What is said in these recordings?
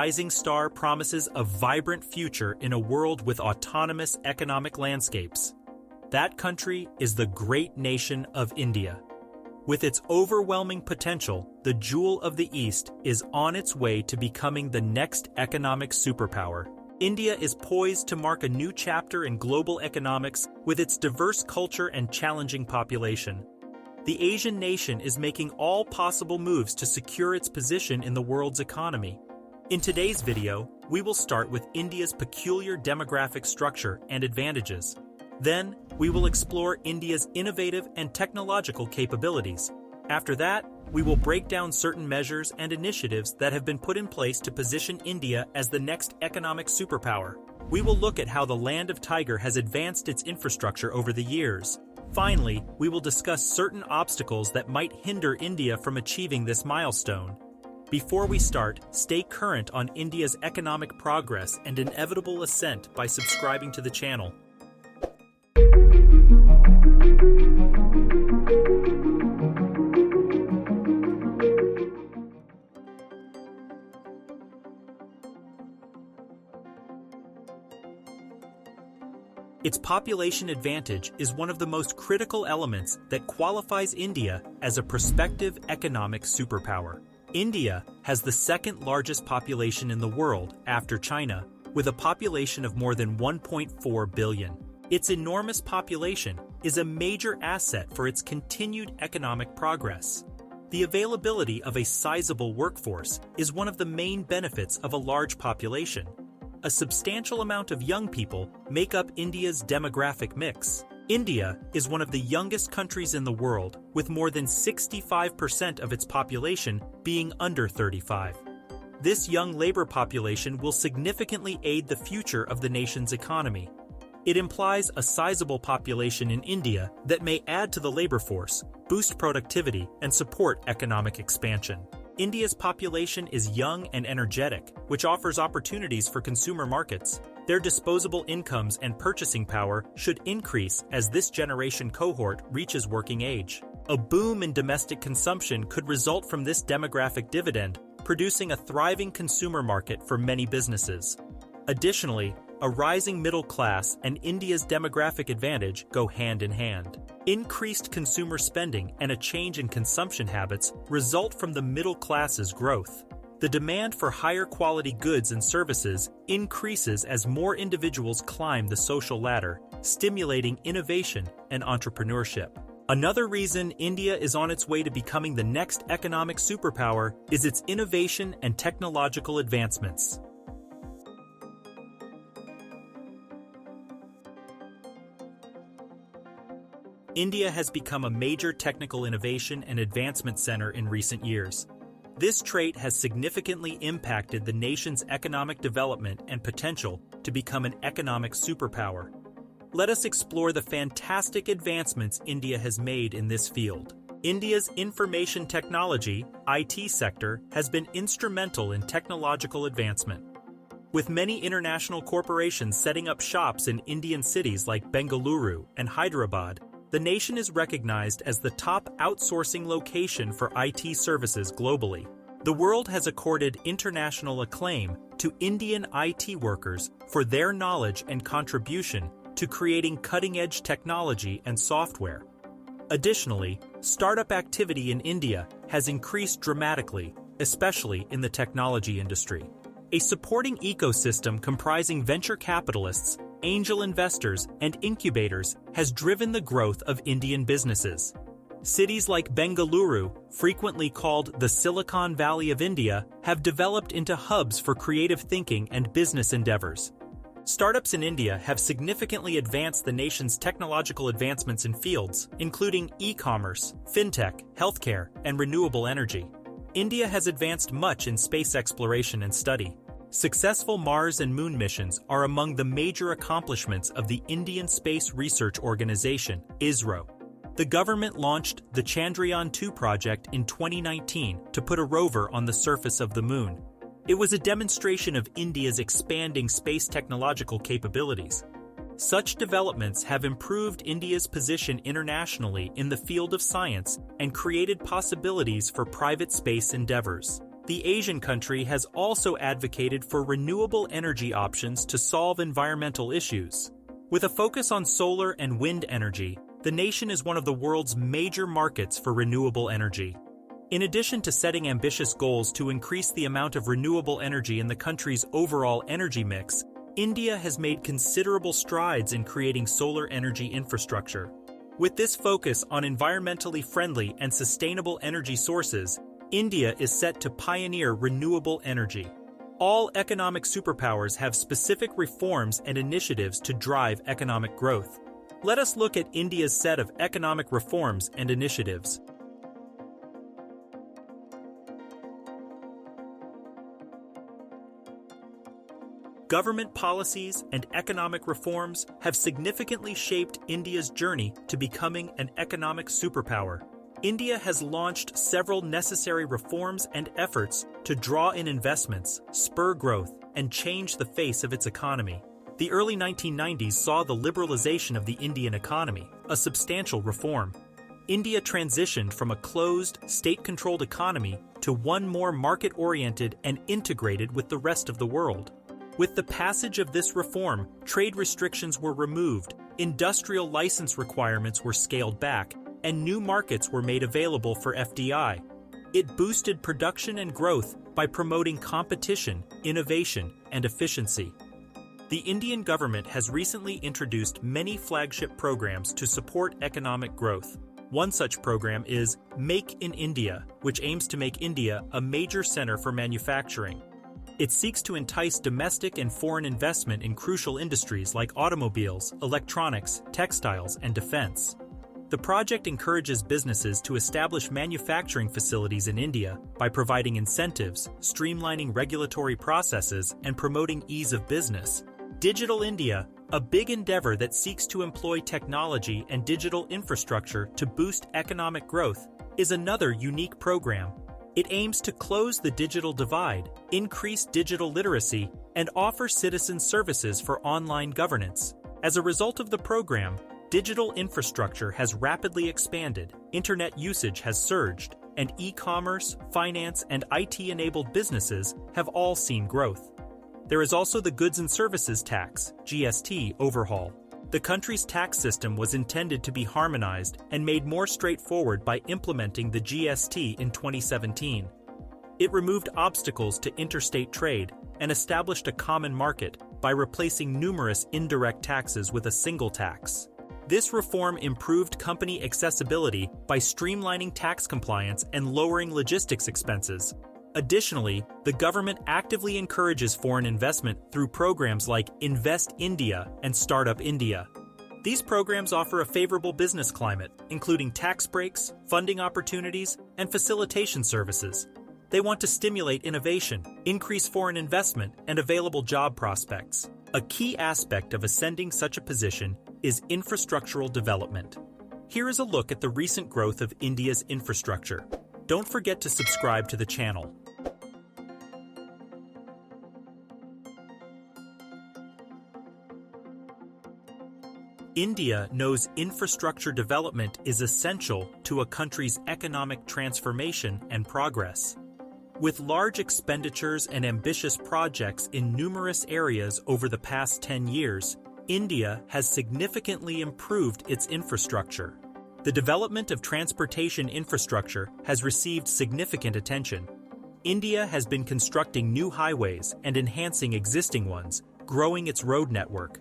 rising star promises a vibrant future in a world with autonomous economic landscapes. That country is the great nation of India. With its overwhelming potential, the jewel of the East is on its way to becoming the next economic superpower. India is poised to mark a new chapter in global economics with its diverse culture and challenging population. The Asian nation is making all possible moves to secure its position in the world's economy. In today's video, we will start with India's peculiar demographic structure and advantages. Then, we will explore India's innovative and technological capabilities. After that, we will break down certain measures and initiatives that have been put in place to position India as the next economic superpower. We will look at how the land of Tiger has advanced its infrastructure over the years. Finally, we will discuss certain obstacles that might hinder India from achieving this milestone. Before we start, stay current on India's economic progress and inevitable ascent by subscribing to the channel. Its population advantage is one of the most critical elements that qualifies India as a prospective economic superpower. India has the second largest population in the world after China, with a population of more than 1.4 billion. Its enormous population is a major asset for its continued economic progress. The availability of a sizable workforce is one of the main benefits of a large population. A substantial amount of young people make up India's demographic mix. India is one of the youngest countries in the world, with more than 65% of its population being under 35. This young labor population will significantly aid the future of the nation's economy. It implies a sizable population in India that may add to the labor force, boost productivity, and support economic expansion. India's population is young and energetic, which offers opportunities for consumer markets. Their disposable incomes and purchasing power should increase as this generation cohort reaches working age. A boom in domestic consumption could result from this demographic dividend, producing a thriving consumer market for many businesses. Additionally, a rising middle class and India's demographic advantage go hand in hand. Increased consumer spending and a change in consumption habits result from the middle class's growth. The demand for higher quality goods and services increases as more individuals climb the social ladder, stimulating innovation and entrepreneurship. Another reason India is on its way to becoming the next economic superpower is its innovation and technological advancements. India has become a major technical innovation and advancement center in recent years. This trait has significantly impacted the nation's economic development and potential to become an economic superpower. Let us explore the fantastic advancements India has made in this field. India's information technology (IT) sector has been instrumental in technological advancement. With many international corporations setting up shops in Indian cities like Bengaluru and Hyderabad, the nation is recognized as the top outsourcing location for IT services globally. The world has accorded international acclaim to Indian IT workers for their knowledge and contribution to creating cutting-edge technology and software. Additionally, startup activity in India has increased dramatically, especially in the technology industry. A supporting ecosystem comprising venture capitalists, angel investors, and incubators has driven the growth of Indian businesses. Cities like Bengaluru, frequently called the Silicon Valley of India, have developed into hubs for creative thinking and business endeavors. Startups in India have significantly advanced the nation's technological advancements in fields, including e-commerce, fintech, healthcare, and renewable energy. India has advanced much in space exploration and study. Successful Mars and Moon missions are among the major accomplishments of the Indian Space Research Organization, ISRO. The government launched the Chandrayaan-2 project in 2019 to put a rover on the surface of the Moon. It was a demonstration of India's expanding space technological capabilities. Such developments have improved India's position internationally in the field of science and created possibilities for private space endeavors. The Asian country has also advocated for renewable energy options to solve environmental issues. With a focus on solar and wind energy, the nation is one of the world's major markets for renewable energy. In addition to setting ambitious goals to increase the amount of renewable energy in the country's overall energy mix, India has made considerable strides in creating solar energy infrastructure. With this focus on environmentally friendly and sustainable energy sources, India is set to pioneer renewable energy. All economic superpowers have specific reforms and initiatives to drive economic growth. Let us look at India's set of economic reforms and initiatives. Government policies and economic reforms have significantly shaped India's journey to becoming an economic superpower. India has launched several necessary reforms and efforts to draw in investments, spur growth, and change the face of its economy. The early 1990s saw the liberalization of the Indian economy, a substantial reform. India transitioned from a closed, state-controlled economy to one more market-oriented and integrated with the rest of the world. With the passage of this reform, trade restrictions were removed, industrial license requirements were scaled back, and new markets were made available for FDI. It boosted production and growth by promoting competition, innovation, and efficiency. The Indian government has recently introduced many flagship programs to support economic growth. One such program is Make in India, which aims to make India a major center for manufacturing. It seeks to entice domestic and foreign investment in crucial industries like automobiles, electronics, textiles, and defense. The project encourages businesses to establish manufacturing facilities in India by providing incentives, streamlining regulatory processes, and promoting ease of business. Digital India, a big endeavor that seeks to employ technology and digital infrastructure to boost economic growth, is another unique program. It aims to close the digital divide, increase digital literacy, and offer citizens services for online governance. As a result of the program, digital infrastructure has rapidly expanded, internet usage has surged, and e-commerce, finance, and IT-enabled businesses have all seen growth. There is also the Goods and Services Tax (GST) overhaul. The country's tax system was intended to be harmonized and made more straightforward by implementing the GST in 2017. It removed obstacles to interstate trade and established a common market by replacing numerous indirect taxes with a single tax. This reform improved company accessibility by streamlining tax compliance and lowering logistics expenses. Additionally, the government actively encourages foreign investment through programs like Invest India and Startup India. These programs offer a favorable business climate, including tax breaks, funding opportunities, and facilitation services. They want to stimulate innovation, increase foreign investment, and available job prospects. A key aspect of ascending such a position is infrastructural development. Here is a look at the recent growth of India's infrastructure. Don't forget to subscribe to the channel. India knows infrastructure development is essential to a country's economic transformation and progress. With large expenditures and ambitious projects in numerous areas over the past 10 years, India has significantly improved its infrastructure. The development of transportation infrastructure has received significant attention. India has been constructing new highways and enhancing existing ones, growing its road network.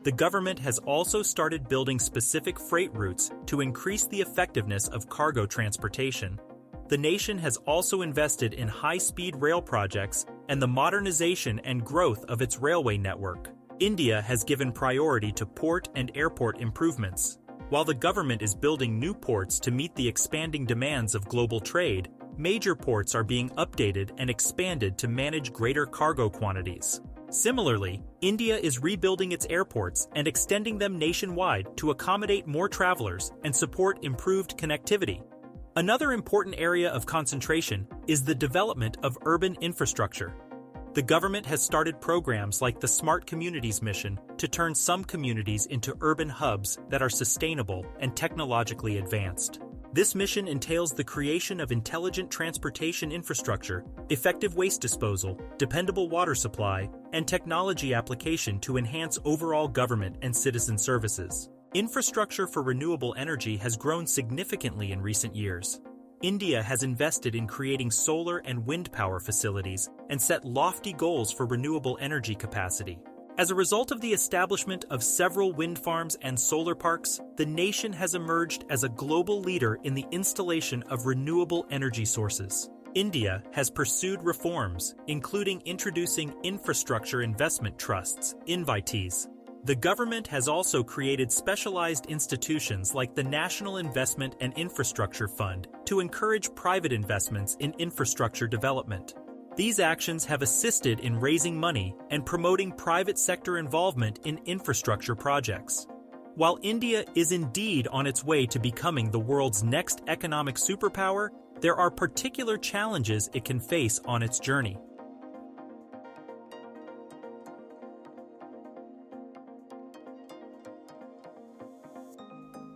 The government has also started building specific freight routes to increase the effectiveness of cargo transportation. The nation has also invested in high-speed rail projects and the modernization and growth of its railway network. India has given priority to port and airport improvements. While the government is building new ports to meet the expanding demands of global trade, major ports are being updated and expanded to manage greater cargo quantities. Similarly, India is rebuilding its airports and extending them nationwide to accommodate more travelers and support improved connectivity. Another important area of concentration is the development of urban infrastructure. The government has started programs like the Smart Communities Mission to turn some communities into urban hubs that are sustainable and technologically advanced. This mission entails the creation of intelligent transportation infrastructure, effective waste disposal, dependable water supply, and technology application to enhance overall government and citizen services. Infrastructure for renewable energy has grown significantly in recent years. India has invested in creating solar and wind power facilities and set lofty goals for renewable energy capacity. As a result of the establishment of several wind farms and solar parks, the nation has emerged as a global leader in the installation of renewable energy sources. India has pursued reforms, including introducing infrastructure investment trusts, (InvITs). The government has also created specialized institutions like the National Investment and Infrastructure Fund to encourage private investments in infrastructure development. These actions have assisted in raising money and promoting private sector involvement in infrastructure projects. While India is indeed on its way to becoming the world's next economic superpower, there are particular challenges it can face on its journey.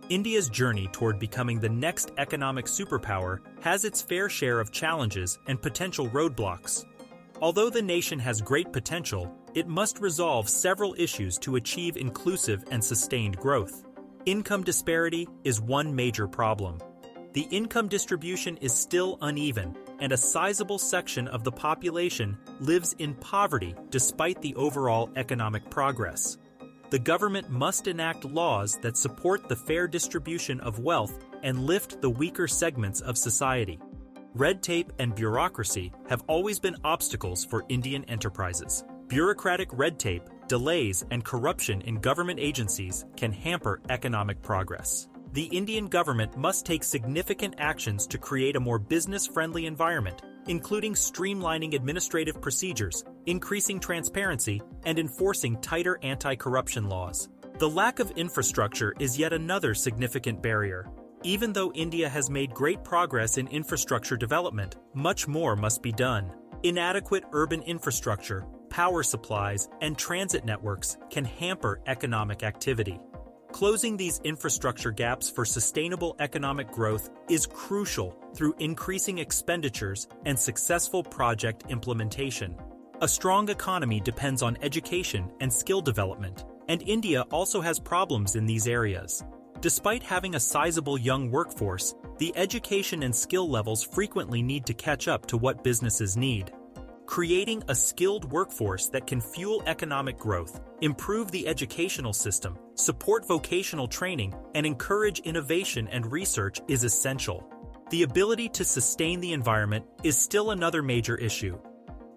India's journey toward becoming the next economic superpower has its fair share of challenges and potential roadblocks. Although the nation has great potential, it must resolve several issues to achieve inclusive and sustained growth. Income disparity is one major problem. The income distribution is still uneven, and a sizable section of the population lives in poverty despite the overall economic progress. The government must enact laws that support the fair distribution of wealth and lift the weaker segments of society. Red tape and bureaucracy have always been obstacles for Indian enterprises. Bureaucratic red tape, delays, and corruption in government agencies can hamper economic progress. The Indian government must take significant actions to create a more business-friendly environment, including streamlining administrative procedures, increasing transparency, and enforcing tighter anti-corruption laws. The lack of infrastructure is yet another significant barrier. Even though India has made great progress in infrastructure development, much more must be done. Inadequate urban infrastructure, power supplies, and transit networks can hamper economic activity. Closing these infrastructure gaps for sustainable economic growth is crucial through increasing expenditures and successful project implementation. A strong economy depends on education and skill development, and India also has problems in these areas. Despite having a sizable young workforce, the education and skill levels frequently need to catch up to what businesses need. Creating a skilled workforce that can fuel economic growth, improve the educational system, support vocational training, and encourage innovation and research is essential. The ability to sustain the environment is still another major issue.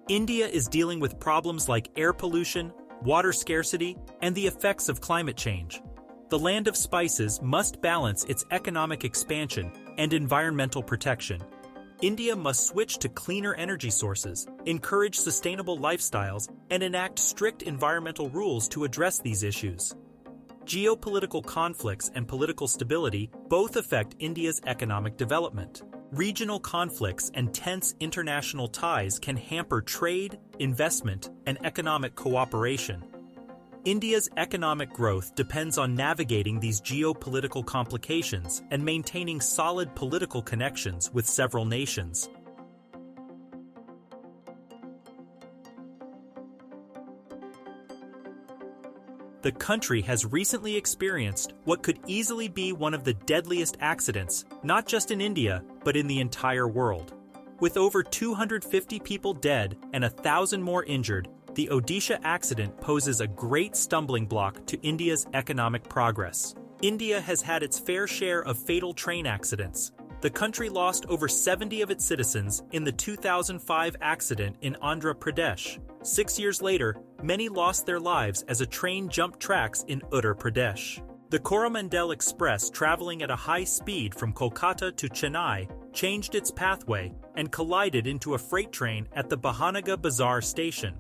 India is dealing with problems like air pollution, water scarcity, and the effects of climate change. The land of spices must balance its economic expansion and environmental protection. India must switch to cleaner energy sources, encourage sustainable lifestyles, and enact strict environmental rules to address these issues. Geopolitical conflicts and political stability both affect India's economic development. Regional conflicts and tense international ties can hamper trade, investment, and economic cooperation. India's economic growth depends on navigating these geopolitical complications and maintaining solid political connections with several nations. The country has recently experienced what could easily be one of the deadliest accidents, not just in India, but in the entire world. With over 250 people dead and 1,000 more injured, the Odisha accident poses a great stumbling block to India's economic progress. India has had its fair share of fatal train accidents. The country lost over 70 of its citizens in the 2005 accident in Andhra Pradesh. 6 years later, many lost their lives as a train jumped tracks in Uttar Pradesh. The Coromandel Express, traveling at a high speed from Kolkata to Chennai, changed its pathway and collided into a freight train at the Bahanaga Bazar station.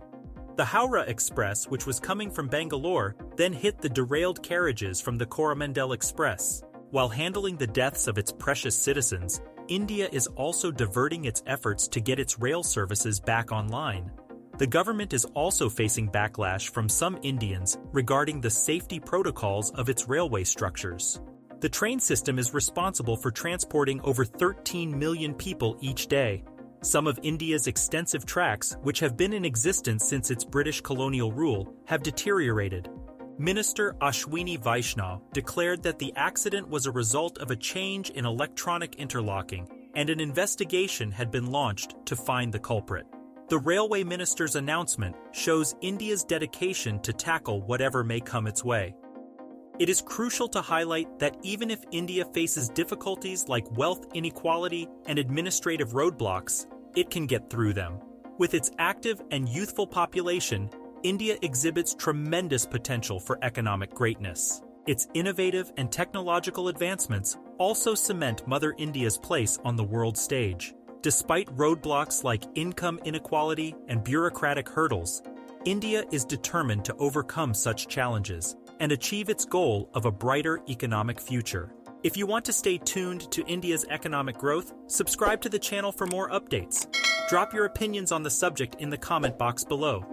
The Howrah Express, which was coming from Bangalore, then hit the derailed carriages from the Coromandel Express. While handling the deaths of its precious citizens, India is also diverting its efforts to get its rail services back online. The government is also facing backlash from some Indians regarding the safety protocols of its railway structures. The train system is responsible for transporting over 13 million people each day. Some of India's extensive tracks, which have been in existence since its British colonial rule, have deteriorated. Minister Ashwini Vaishnaw declared that the accident was a result of a change in electronic interlocking, and an investigation had been launched to find the culprit. The railway minister's announcement shows India's dedication to tackle whatever may come its way. It is crucial to highlight that even if India faces difficulties like wealth inequality and administrative roadblocks, it can get through them. With its active and youthful population, India exhibits tremendous potential for economic greatness. Its innovative and technological advancements also cement Mother India's place on the world stage. Despite roadblocks like income inequality and bureaucratic hurdles, India is determined to overcome such challenges and achieve its goal of a brighter economic future. If you want to stay tuned to India's economic growth, subscribe to the channel for more updates. Drop your opinions on the subject in the comment box below.